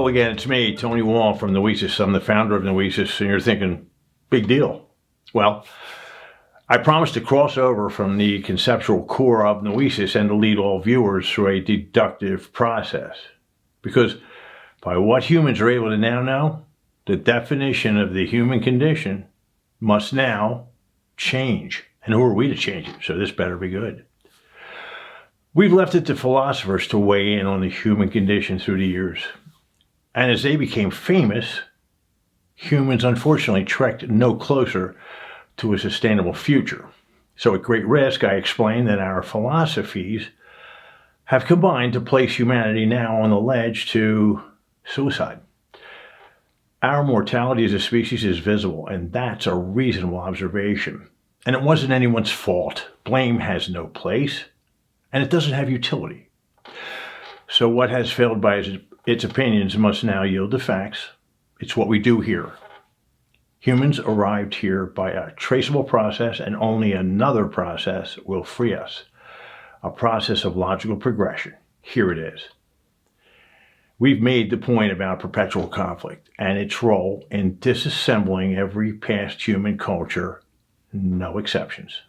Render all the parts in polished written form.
Hello again, it's me, Tony Wall from Noesis. I'm the founder of Noesis, and you're thinking, big deal. Well, I promise to cross over from the conceptual core of Noesis and to lead all viewers through a deductive process. Because by what humans are able to now know, the definition of the human condition must now change. And who are we to change it? So this better be good. We've left it to philosophers to weigh in on the human condition through the years. And as they became famous, humans unfortunately trekked no closer to a sustainable future. So at great risk, I explained that our philosophies have combined to place humanity now on the ledge to suicide. Our mortality as a species is visible, and that's a reasonable observation. And it wasn't anyone's fault. Blame has no place, and it doesn't have utility. So what has failed by its opinions must now yield to facts. It's what we do here. Humans arrived here by a traceable process, and only another process will free us. A process of logical progression. Here it is. We've made the point about perpetual conflict and its role in disassembling every past human culture, no exceptions.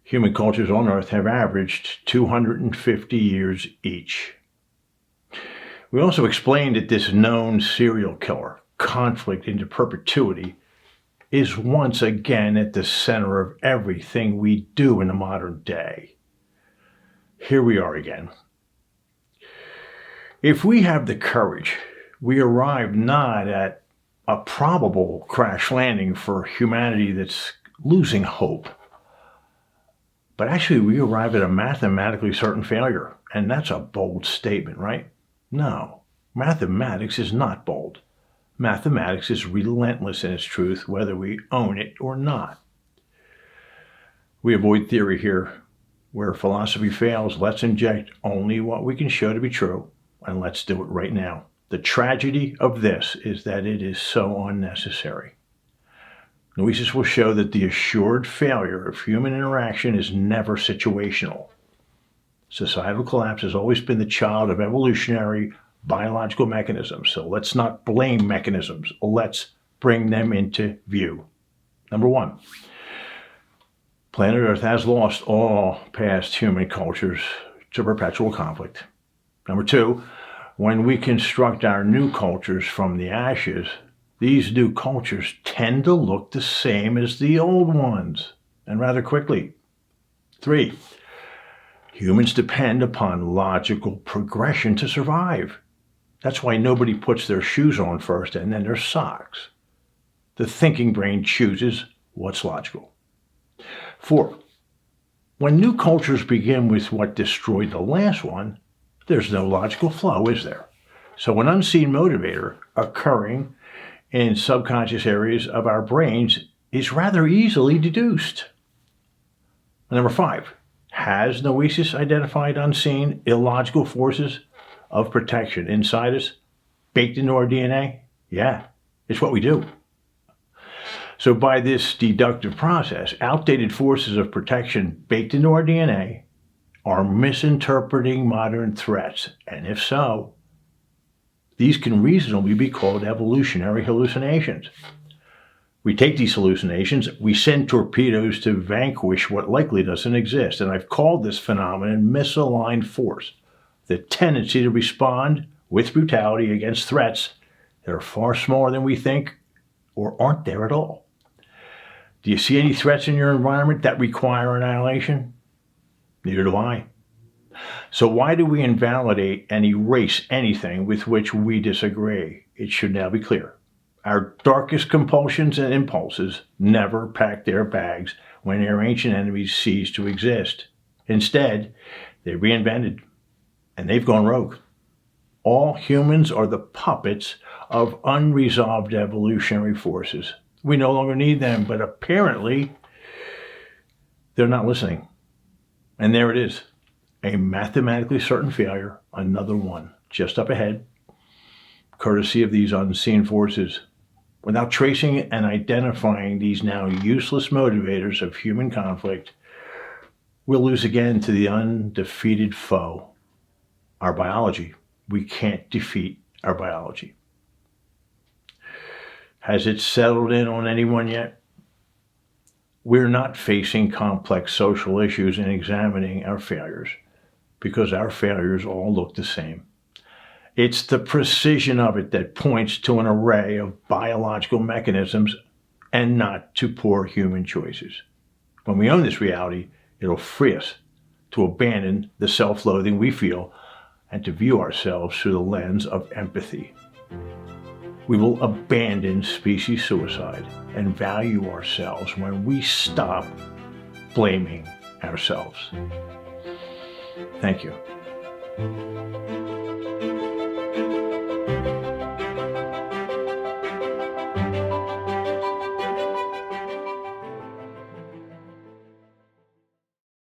Human cultures on Earth have averaged 250 years each. We also explained that this known serial killer, conflict into perpetuity, is once again at the center of everything we do in the modern day. Here we are again. If we have the courage, we arrive not at a probable crash landing for humanity that's losing hope, but actually we arrive at a mathematically certain failure. And that's a bold statement, right? No, mathematics is not bold. Mathematics is relentless in its truth, whether we own it or not. We avoid theory here. Where philosophy fails, let's inject only what we can show to be true, and let's do it right now. The tragedy of this is that it is so unnecessary. Noesis will show that the assured failure of human interaction is never situational. Societal collapse has always been the child of evolutionary biological mechanisms, so let's not blame mechanisms. Let's bring them into view. Number one, planet Earth has lost all past human cultures to perpetual conflict. Number two, when we construct our new cultures from the ashes, these new cultures tend to look the same as the old ones, and rather quickly. Three, humans depend upon logical progression to survive. That's why nobody puts their shoes on first and then their socks. The thinking brain chooses what's logical. 4, when new cultures begin with what destroyed the last one, there's no logical flow, is there? So an unseen motivator occurring in subconscious areas of our brains is rather easily deduced. Number 5, has Noesis identified unseen, illogical forces of protection inside us, baked into our DNA? Yeah, it's what we do. So by this deductive process, outdated forces of protection baked into our DNA are misinterpreting modern threats. And if so, these can reasonably be called evolutionary hallucinations. We take these hallucinations, we send torpedoes to vanquish what likely doesn't exist. And I've called this phenomenon misaligned force, the tendency to respond with brutality against threats that are far smaller than we think or aren't there at all. Do you see any threats in your environment that require annihilation? Neither do I. So why do we invalidate and erase anything with which we disagree? It should now be clear. Our darkest compulsions and impulses never pack their bags when their ancient enemies cease to exist. Instead, they reinvented, and they've gone rogue. All humans are the puppets of unresolved evolutionary forces. We no longer need them, but apparently they're not listening. And there it is, a mathematically certain failure, another one, just up ahead, courtesy of these unseen forces. Without tracing and identifying these now useless motivators of human conflict, we'll lose again to the undefeated foe, our biology. We can't defeat our biology. Has it settled in on anyone yet? We're not facing complex social issues and examining our failures because our failures all look the same. It's the precision of it that points to an array of biological mechanisms and not to poor human choices. When we own this reality, it'll free us to abandon the self-loathing we feel and to view ourselves through the lens of empathy. We will abandon species suicide and value ourselves when we stop blaming ourselves. Thank you.